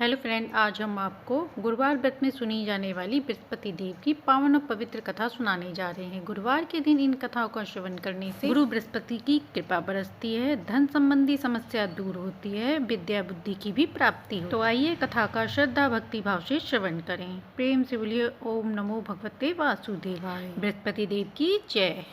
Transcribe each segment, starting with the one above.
Hello friend, आज हम आपको गुरुवार व्रत में सुनी जाने वाली बृहस्पति देव की पावन और पवित्र कथा सुनाने जा रहे हैं। गुरुवार के दिन इन कथाओं का श्रवण करने से गुरु बृहस्पति की कृपा बरसती है, धन संबंधी समस्या दूर होती है, विद्या बुद्धि की भी प्राप्ति हो। तो आइए कथा का श्रद्धा भक्ति भाव से श्रवण करें। प्रेम से बोलिए ओम नमो भगवते वासुदेवाय। बृहस्पति देव की जय।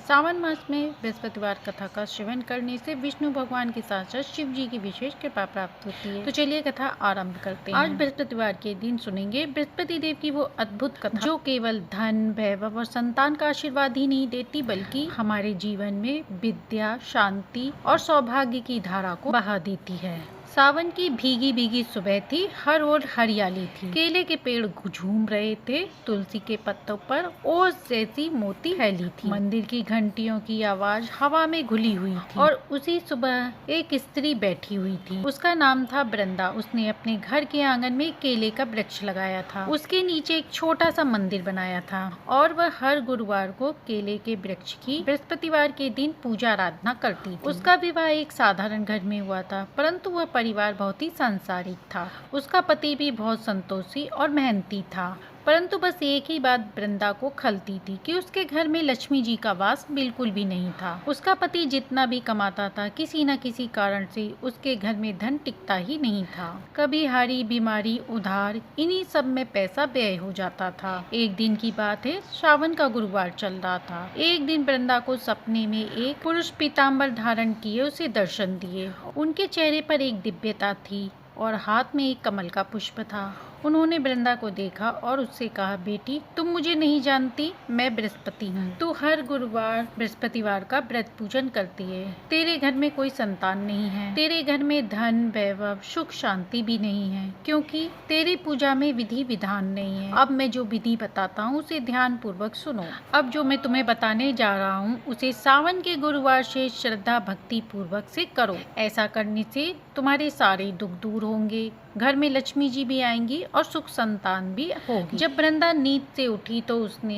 सावन मास में बृहस्पतिवार कथा का श्रवण करने से विष्णु भगवान के साथ साथ शिव जी की विशेष कृपा प्राप्त होती है। तो चलिए कथा आरंभ करते हैं। आज बृहस्पतिवार के दिन सुनेंगे बृहस्पति देव की वो अद्भुत कथा जो केवल धन, वैभव और संतान का आशीर्वाद ही नहीं देती बल्कि हमारे जीवन में विद्या, शांति और सौभाग्य की धारा को बहा देती है। सावन की भीगी भीगी सुबह थी, हर ओर हरियाली थी, केले के पेड़ झूम रहे थे, तुलसी के पत्तों पर ओस जैसी मोती फैली थी, मंदिर की घंटियों की आवाज हवा में घुली हुई थी और उसी सुबह एक स्त्री बैठी हुई थी। उसका नाम था वृंदा। उसने अपने घर के आंगन में केले का वृक्ष लगाया था, उसके नीचे एक छोटा सा मंदिर बनाया था और वह हर गुरुवार को केले के वृक्ष की बृहस्पतिवार के दिन पूजा आराधना करती थी। उसका विवाह एक साधारण घर में हुआ था, परंतु वह परिवार बहुत ही सांसारिक था। उसका पति भी बहुत संतोषी और मेहनती था, परंतु बस एक ही बात वृंदा को खलती थी कि उसके घर में लक्ष्मी जी का वास बिल्कुल भी नहीं था। उसका पति जितना भी कमाता था, किसी न किसी कारण से उसके घर में धन टिकता ही नहीं था। कभी हारी, बीमारी, उधार, इन्हीं सब में पैसा व्यय हो जाता था। एक दिन की बात है, सावन का गुरुवार चल रहा था। एक दिन वृंदा को सपने में एक पुरुष पीताम्बर धारण किए उसे दर्शन दिए। उनके चेहरे पर एक दिव्यता थी और हाथ में एक कमल का पुष्प था। उन्होंने वृंदा को देखा और उससे कहा, बेटी तुम मुझे नहीं जानती, मैं बृहस्पति हूँ। तू हर गुरुवार बृहस्पतिवार का व्रत पूजन करती है। तेरे घर में कोई संतान नहीं है, तेरे घर में धन, वैभव, सुख, शांति भी नहीं है, क्योंकि तेरी पूजा में विधि विधान नहीं है। अब मैं जो विधि बताता हूँ उसे ध्यान पूर्वक सुनो। अब जो मैं तुम्हें बताने जा रहा हूँ उसे सावन के गुरुवार से श्रद्धा भक्ति पूर्वक से करो। ऐसा करने से तुम्हारे सारे दुख दूर होंगे, घर में लक्ष्मी जी भी आएंगी और सुख संतान भी होगी। जब वृंदा नींद से उठी तो उसने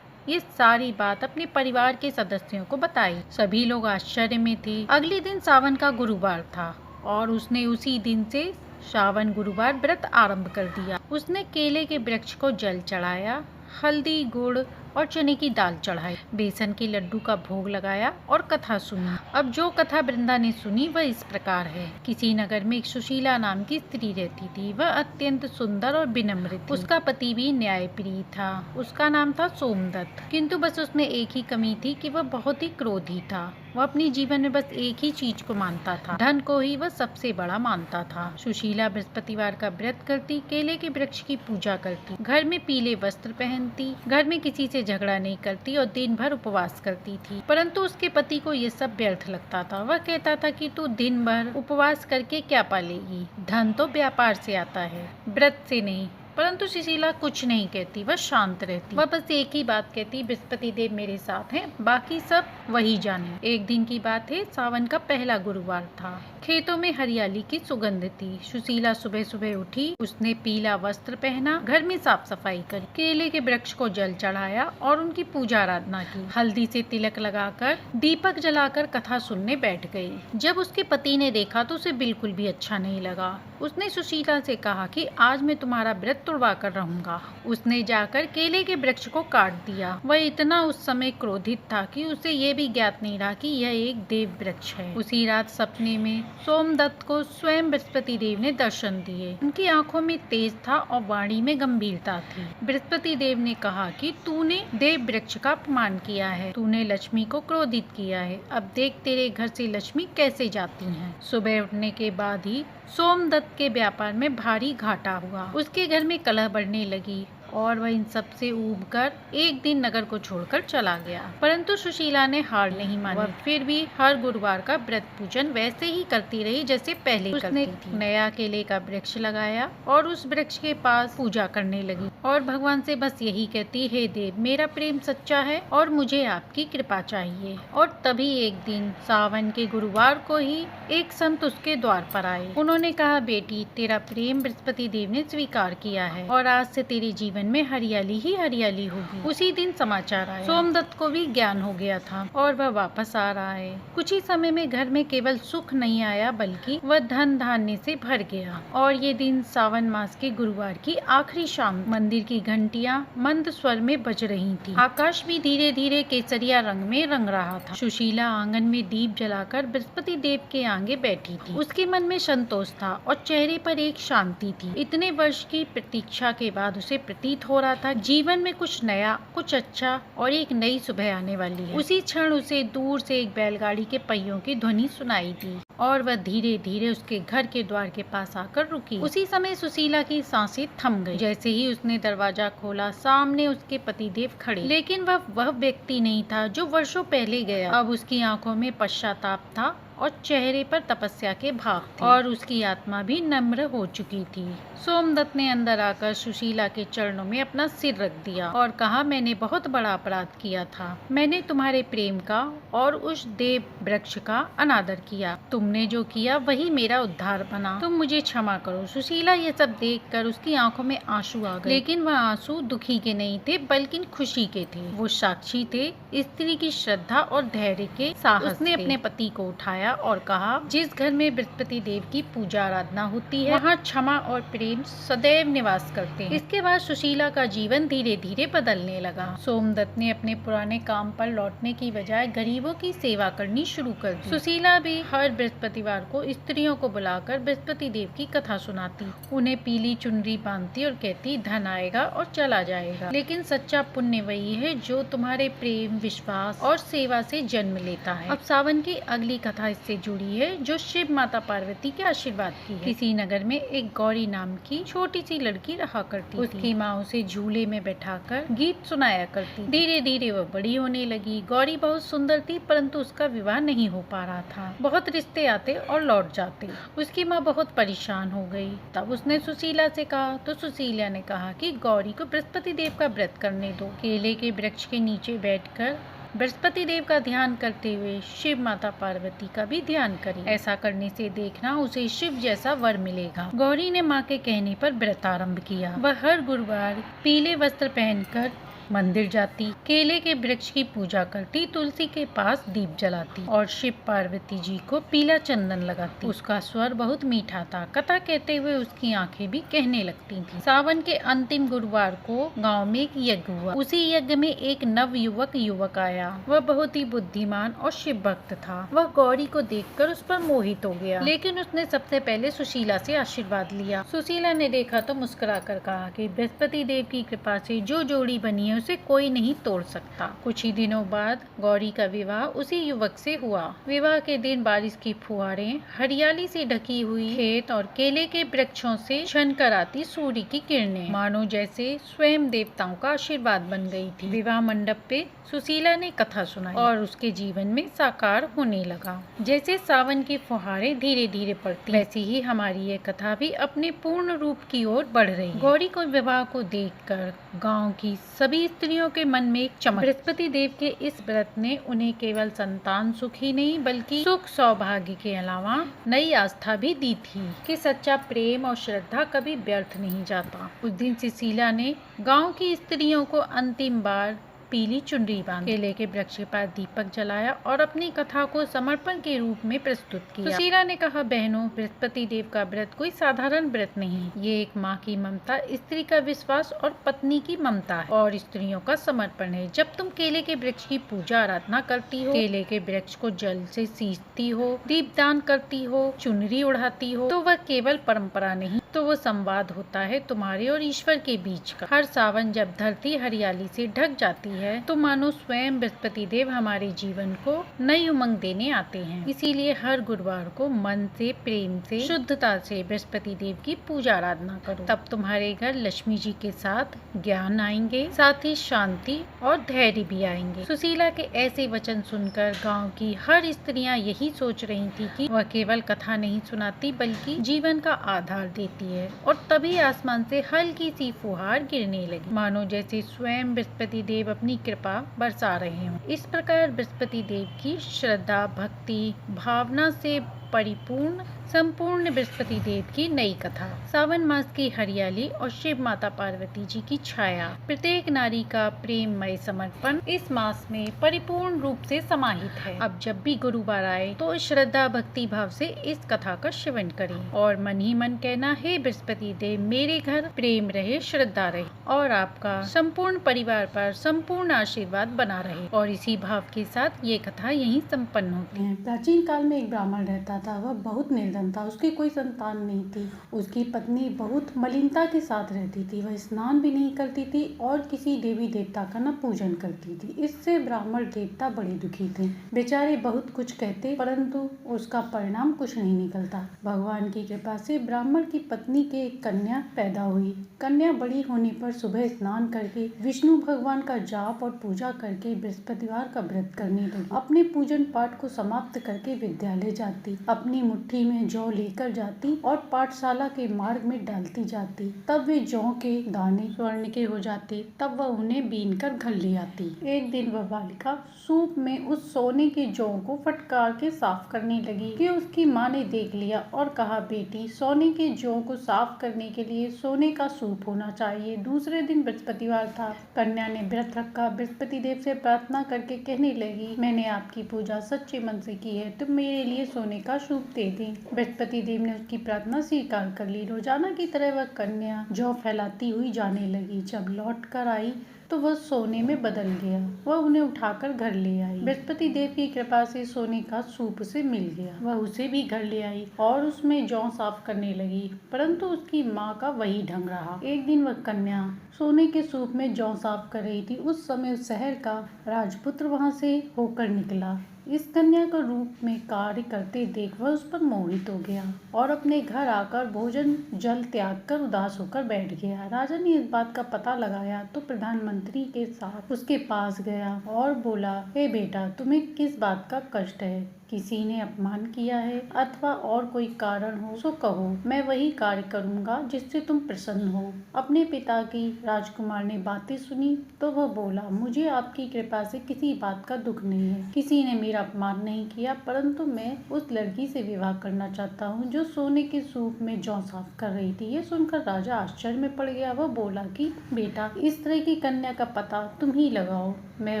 ये सारी बात अपने परिवार के सदस्यों को बताई। सभी लोग आश्चर्य में थे। अगले दिन सावन का गुरुवार था और उसने उसी दिन से सावन गुरुवार व्रत आरंभ कर दिया। उसने केले के वृक्ष को जल चढ़ाया, हल्दी, गुड़ और चने की दाल चढ़ाई, बेसन के लड्डू का भोग लगाया और कथा सुनी। अब जो कथा वृंदा ने सुनी वह इस प्रकार है। किसी नगर में एक सुशीला नाम की स्त्री रहती थी। वह अत्यंत सुंदर और विनम्र थी। उसका पति भी न्यायप्रिय था। उसका नाम था सोमदत्त, किंतु बस उसमें एक ही कमी थी कि वह बहुत ही क्रोधी था। वह अपने जीवन में बस एक ही चीज को मानता था, धन को ही वह सबसे बड़ा मानता था। सुशीला बृहस्पतिवार का व्रत करती, केले के वृक्ष की पूजा करती, घर में पीले वस्त्र पहनती, घर में किसी से झगड़ा नहीं करती और दिन भर उपवास करती थी। परंतु उसके पति को ये सब व्यर्थ लगता था। वह कहता था कि तू दिन भर उपवास करके क्या पालेगी, धन तो व्यापार से आता है, व्रत से नहीं। परंतु सुशीला कुछ नहीं कहती, वह शांत रहती। वह बस एक ही बात कहती, बृहस्पति देव मेरे साथ हैं, बाकी सब वही जाने। एक दिन की बात है, सावन का पहला गुरुवार था। खेतों में हरियाली की सुगंध थी। सुशीला सुबह सुबह उठी, उसने पीला वस्त्र पहना, घर में साफ सफाई करी, केले के वृक्ष को जल चढ़ाया और उनकी पूजा आराधना की। हल्दी से तिलक लगाकर, दीपक जलाकर कथा सुनने बैठ गई। जब उसके पति ने देखा तो उसे बिल्कुल भी अच्छा नहीं लगा। उसने सुशीला से कहा कि आज मैं तुम्हारा व्रत तुड़वा कर रहूंगा। उसने जाकर केले के वृक्ष को काट दिया। वह इतना उस समय क्रोधित था कि उसे ये भी ज्ञात नहीं रहा कि यह एक देव वृक्ष है। उसी रात सपने में सोमदत्त को स्वयं बृहस्पति देव ने दर्शन दिए। उनकी आंखों में तेज था और वाणी में गंभीरता थी। बृहस्पति देव ने कहा कि तूने देव वृक्ष का अपमान किया है, तूने लक्ष्मी को क्रोधित किया है। अब देख तेरे घर से लक्ष्मी कैसे जाती है। सुबह उठने के बाद ही सोमदत्त के व्यापार में भारी घाटा हुआ। उसके घर में कलह बढ़ने लगी और वह इन सब से ऊबकर एक दिन नगर को छोड़कर चला गया। परंतु सुशीला ने हार नहीं मानी। वह फिर भी हर गुरुवार का व्रत पूजन वैसे ही करती रही जैसे पहले करती थी। नया केले का वृक्ष लगाया और उस वृक्ष के पास पूजा करने लगी और भगवान से बस यही कहती, हे देव मेरा प्रेम सच्चा है और मुझे आपकी कृपा चाहिए। और तभी एक दिन सावन के गुरुवार को ही एक संत उसके द्वार पर आए। उन्होंने कहा, बेटी तेरा प्रेम बृहस्पति देव ने स्वीकार किया है और आज से तेरे जीवन जीवन में हरियाली ही हरियाली होगी। उसी दिन समाचार आया, सोमदत्त को भी ज्ञान हो गया था और वह वापस आ रहा है। कुछ ही समय में घर में केवल सुख नहीं आया बल्कि वह धन धान्य से भर गया। और ये दिन सावन मास के गुरुवार की आखिरी शाम, मंदिर की घंटियां मंद स्वर में बज रही थी। आकाश भी धीरे धीरे केसरिया रंग में रंग रहा था। सुशीला आंगन में दीप जलाकर बृहस्पति देव के आगे बैठी थी। उसके मन में संतोष था और चेहरे पर एक शांति थी। इतने वर्ष की प्रतीक्षा के बाद उसे प्रतीत हो रहा था जीवन में कुछ नया, कुछ अच्छा और एक नई सुबह आने वाली है। उसी क्षण उसे दूर से एक बैलगाड़ी के पहियों की ध्वनि सुनाई दी और वह धीरे धीरे उसके घर के द्वार के पास आकर रुकी। उसी समय सुशीला की सांसें थम गई। जैसे ही उसने दरवाजा खोला, सामने उसके पतिदेव खड़े, लेकिन वह व्यक्ति नहीं था जो वर्षों पहले गया। अब उसकी आंखों में पश्चाताप था और चेहरे पर तपस्या के भाव थे और उसकी आत्मा भी नम्र हो चुकी थी। सोमदत्त ने अंदर आकर सुशीला के चरणों में अपना सिर रख दिया और कहा, मैंने बहुत बड़ा अपराध किया था। मैंने तुम्हारे प्रेम का और उस देव वृक्ष का अनादर किया। तुमने जो किया वही मेरा उद्धार बना। तुम मुझे क्षमा करो। सुशीला ये सब देखकर उसकी आंखों में आंसू आ गए, लेकिन वह आंसू दुखी के नहीं थे बल्कि खुशी के थे। वो साक्षी थे स्त्री की श्रद्धा और धैर्य के साहस। उसने अपने पति को उठाया और कहा, जिस घर में बृहस्पति देव की पूजा आराधना होती है वहाँ क्षमा और प्रेम सदैव निवास करते हैं। इसके बाद सुशीला का जीवन धीरे धीरे बदलने लगा। सोमदत्त ने अपने पुराने काम पर लौटने की बजाय गरीबों की सेवा करनी शुरू कर दी। सुशीला भी हर बृहस्पतिवार को स्त्रियों को बुलाकर बृहस्पति देव की कथा सुनाती, उन्हें पीली चुनरी बांधती और कहती, धन आएगा और चला जाएगा, लेकिन सच्चा पुण्य वही है जो तुम्हारे प्रेम, विश्वास और सेवा से जन्म लेता है। अब सावन की अगली कथा से जुड़ी है जो शिव माता पार्वती के आशीर्वाद की है। किसी नगर में एक गौरी नाम की छोटी सी लड़की रहा करती थी। उसकी माँ उसे झूले में बैठाकर गीत सुनाया करती। धीरे धीरे वह बड़ी होने लगी। गौरी बहुत सुंदर थी परंतु उसका विवाह नहीं हो पा रहा था। बहुत रिश्ते आते और लौट जाते। उसकी माँ बहुत परेशान हो गई। तब उसने सुशीला से कहा तो सुशीला ने कहा कि गौरी को बृहस्पति देव का व्रत करने दो। केले के वृक्ष के नीचे बैठकर बृहस्पति देव का ध्यान करते हुए शिव माता पार्वती का भी ध्यान करें। ऐसा करने से देखना उसे शिव जैसा वर मिलेगा। गौरी ने माँ के कहने पर व्रत आरंभ किया। वह हर गुरुवार पीले वस्त्र पहनकर मंदिर जाती, केले के वृक्ष की पूजा करती, तुलसी के पास दीप जलाती और शिव पार्वती जी को पीला चंदन लगाती। उसका स्वर बहुत मीठा था। कथा कहते हुए उसकी आंखें भी कहने लगती थीं। सावन के अंतिम गुरुवार को गांव में एक यज्ञ हुआ। उसी यज्ञ में एक नव युवक आया। वह बहुत ही बुद्धिमान और शिव भक्त था। वह गौरी को देखकर उस पर मोहित हो गया, लेकिन उसने सबसे पहले सुशीला से आशीर्वाद लिया। सुशीला ने देखा तो मुस्कुराकर कहा कि बृहस्पति देव की कृपा से जो जोड़ी बनी है उसे कोई नहीं तोड़ सकता। कुछ ही दिनों बाद गौरी का विवाह उसी युवक से हुआ। विवाह के दिन बारिश की फुहारें, हरियाली से ढकी हुई खेत और केले के वृक्षों से छनकर आती सूर्य की किरणें मानो जैसे स्वयं देवताओं का आशीर्वाद बन गई थी। विवाह मंडप पे सुशीला ने कथा सुनाई और उसके जीवन में साकार होने लगा। जैसे सावन की फुहारें धीरे धीरे पड़ती, वैसी ही हमारी ये कथा भी अपने पूर्ण रूप की ओर बढ़ रही है। गौरी को विवाह को देखकर गांव की सभी स्त्रियों के मन में एक चमक। बृहस्पति देव के इस व्रत ने उन्हें केवल संतान सुख ही नहीं बल्कि सुख सौभाग्य के अलावा नई आस्था भी दी थी कि सच्चा प्रेम और श्रद्धा कभी व्यर्थ नहीं जाता। उस दिन सुशीला ने गांव की स्त्रियों को अंतिम बार पीली चुनरी बांध, केले के वृक्ष के पास दीपक जलाया और अपनी कथा को समर्पण के रूप में प्रस्तुत किया। सुशीला ने कहा, बहनों, बृहस्पति देव का व्रत कोई साधारण व्रत नहीं। ये एक माँ की ममता, स्त्री का विश्वास और पत्नी की ममता है और स्त्रियों का समर्पण है। जब तुम केले के वृक्ष की पूजा आराधना करती हो, केले के वृक्ष को जल से सींचती हो, दीपदान करती हो, चुनरी उड़ाती हो, तो वह केवल परंपरा नहीं, तो वो संवाद होता है तुम्हारे और ईश्वर के बीच का। हर सावन जब धरती हरियाली से ढक जाती है तो मानो स्वयं बृहस्पति देव हमारे जीवन को नई उमंग देने आते हैं। इसीलिए हर गुरुवार को मन से, प्रेम से, शुद्धता से बृहस्पति देव की पूजा आराधना करो। तब तुम्हारे घर लक्ष्मी जी के साथ ज्ञान आएंगे, साथ ही शांति और धैर्य भी आएंगे। सुशीला के ऐसे वचन सुनकर गाँव की हर स्त्रियाँ यही सोच रही थी कि वह केवल कथा नहीं सुनाती बल्कि जीवन का आधार देती है। और तभी आसमान से हल्की सी फुहार गिरने लगी, मानो जैसे स्वयं बृहस्पति देव अपनी कृपा बरसा रहे हों। इस प्रकार बृहस्पति देव की श्रद्धा, भक्ति, भावना से परिपूर्ण संपूर्ण बृहस्पति देव की नई कथा। सावन मास की हरियाली और शिव माता पार्वती जी की छाया, प्रत्येक नारी का प्रेममय समर्पण इस मास में परिपूर्ण रूप से समाहित है। अब जब भी गुरुवार आए तो श्रद्धा भक्ति भाव से इस कथा का श्रवण करें और मन ही मन कहना, हे बृहस्पति देव मेरे घर प्रेम रहे, श्रद्धा रहे और आपका संपूर्ण परिवार पर संपूर्ण आशीर्वाद बना रहे। और इसी भाव के साथ ये कथा यहीं संपन्न होती है। प्राचीन काल में एक ब्राह्मण रहता था। वह बहुत निर्धन था, उसकी कोई संतान नहीं थी। उसकी पत्नी बहुत मलिनता के साथ रहती थी। वह स्नान भी नहीं करती थी और किसी देवी देवता का न पूजन करती थी। इससे ब्राह्मण देवता बड़े दुखी थे। बेचारे बहुत कुछ कहते परंतु उसका परिणाम कुछ नहीं निकलता। भगवान की कृपा से ब्राह्मण की पत्नी के एक कन्या पैदा हुई। कन्या बड़ी होने पर सुबह स्नान करके विष्णु भगवान का जाप और पूजा करके बृहस्पतिवार का व्रत करने लगी। अपने पूजन पाठ को समाप्त करके विद्यालय जाती, अपनी मुट्ठी में जौ लेकर जाती और पाठशाला के मार्ग में डालती जाती। तब वे जौ के दाने स्वर्ण के हो जाते, तब वह उन्हें बीन कर घर ले आती। एक दिन वह बालिका सूप में उस सोने के जौ को फटकार के साफ करने लगी कि उसकी माँ ने देख लिया और कहा, बेटी सोने के जौ को साफ करने के लिए सोने का सूप होना चाहिए। दूसरे दिन बृहस्पतिवार था। कन्या ने व्रत रखा, बृहस्पति देव से प्रार्थना करके कहने लगी, मैंने आपकी पूजा सच्चे मन से की है, तुम मेरे लिए सोने का सूप दे दें। बृहस्पति देव ने उसकी प्रार्थना स्वीकार कर ली। रोजाना की तरह वह कन्या जौ फैलाती हुई जाने लगी। जब लौट कर आई तो वह सोने में बदल गया। वह उन्हें उठाकर घर ले आई। बृहस्पति देव की कृपा से सोने का सूप उसे मिल गया। वह उसे भी घर ले आई और उसमें जौ साफ करने लगी, परंतु उसकी माँ का वही ढंग रहा। एक दिन वह कन्या सोने के सूप में जौ साफ कर रही थी। उस समय उस शहर का राजपुत्र वहां से होकर निकला। इस कन्या का रूप में कार्य करते देख वह उस पर मोहित हो गया और अपने घर आकर भोजन जल त्याग कर उदास होकर बैठ गया। राजा ने इस बात का पता लगाया तो प्रधानमंत्री के साथ उसके पास गया और बोला, हे बेटा, तुम्हें किस बात का कष्ट है? किसी ने अपमान किया है अथवा और कोई कारण हो सो कहो, मैं वही कार्य करूँगा जिससे तुम प्रसन्न हो। अपने पिता की राजकुमार ने बातें सुनी तो वह बोला, मुझे आपकी कृपा से किसी बात का दुख नहीं है। किसी ने मेरा अपमान नहीं किया, परंतु मैं उस लड़की से विवाह करना चाहता हूँ जो सोने के सूप में जौ साफ कर रही थी। ये सुनकर राजा आश्चर्य में पड़ गया। वह बोला कि बेटा, इस तरह की कन्या का पता तुम ही लगाओ, मैं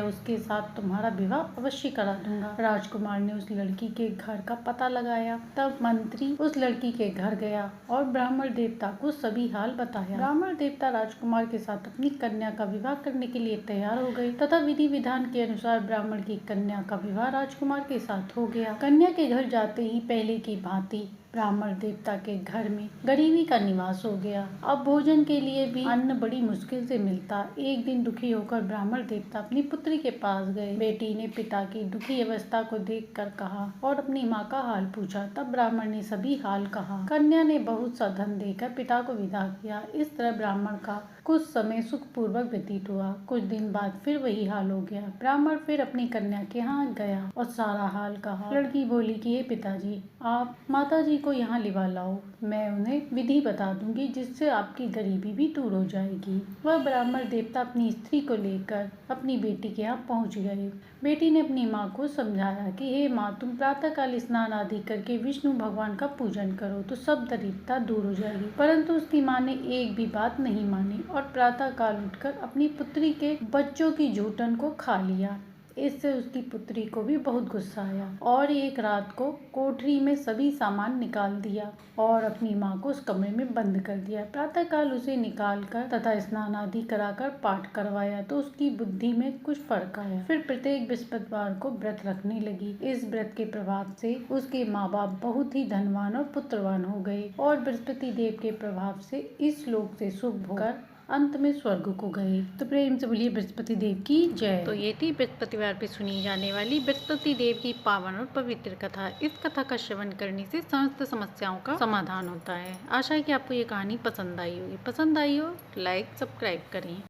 उसके साथ तुम्हारा विवाह अवश्य करा दूंगा। राजकुमार ने उस लड़की के घर का पता लगाया। तब मंत्री उस लड़की के घर गया और ब्राह्मण देवता को सभी हाल बताया। ब्राह्मण देवता राजकुमार के साथ अपनी कन्या का विवाह करने के लिए तैयार हो गए तथा विधि विधान के अनुसार ब्राह्मण की कन्या का विवाह राजकुमार के साथ हो गया। कन्या के घर जाते ही पहले की भांति ब्राह्मण देवता के घर में गरीबी का निवास हो गया। अब भोजन के लिए भी अन्न बड़ी मुश्किल से मिलता। एक दिन दुखी होकर ब्राह्मण देवता अपनी पुत्री के पास गए। बेटी ने पिता की दुखी अवस्था को देखकर कहा और अपनी माँ का हाल पूछा। तब ब्राह्मण ने सभी हाल कहा। कन्या ने बहुत सा धन देकर पिता को विदा किया। इस तरह ब्राह्मण का कुछ समय सुखपूर्वक व्यतीत हुआ। कुछ दिन बाद फिर वही हाल हो गया। ब्राह्मण फिर अपनी कन्या के यहाँ गया और सारा हाल कहा। लड़की बोली कि हे पिताजी, आप माताजी को यहाँ लिवा लाओ, मैं उन्हें विधि बता दूंगी जिससे आपकी गरीबी भी दूर हो जाएगी। वह ब्राह्मण देवता अपनी स्त्री को लेकर अपनी बेटी के यहाँ पहुँच गए। बेटी ने अपनी माँ को समझाया कि हे माँ, तुम प्रातः काल स्नान आदि करके विष्णु भगवान का पूजन करो तो सब दरिद्रता दूर हो जाएगी। परंतु उसकी माँ ने एक भी बात नहीं मानी और प्रातः काल उठकर अपनी पुत्री के बच्चों की जूठन को खा लिया। इससे उसकी पुत्री को भी बहुत गुस्सा आया और एक रात को कोठरी में सभी सामान निकाल दिया और अपनी माँ को उस कमरे में बंद कर दिया। प्रातःकाल उसे निकालकर तथा स्नान आदि कराकर पाठ करवाया तो उसकी बुद्धि में कुछ फर्क आया। फिर प्रत्येक बृहस्पतिवार को व्रत रखने लगी। इस व्रत के प्रभाव से उसके माँ बाप बहुत ही धनवान और पुत्रवान हो गए और बृहस्पति देव के प्रभाव से इस लोक से सुख भोगकर अंत में स्वर्ग को गए। तो प्रेम से बोलिए बृहस्पति देव की जय। तो ये थी बृहस्पतिवार पे सुनी जाने वाली बृहस्पति देव की पावन और पवित्र कथा। इस कथा का श्रवण करने से समस्त समस्याओं का समाधान होता है। आशा है कि आपको ये कहानी पसंद आई होगी। पसंद आई हो लाइक सब्सक्राइब करें।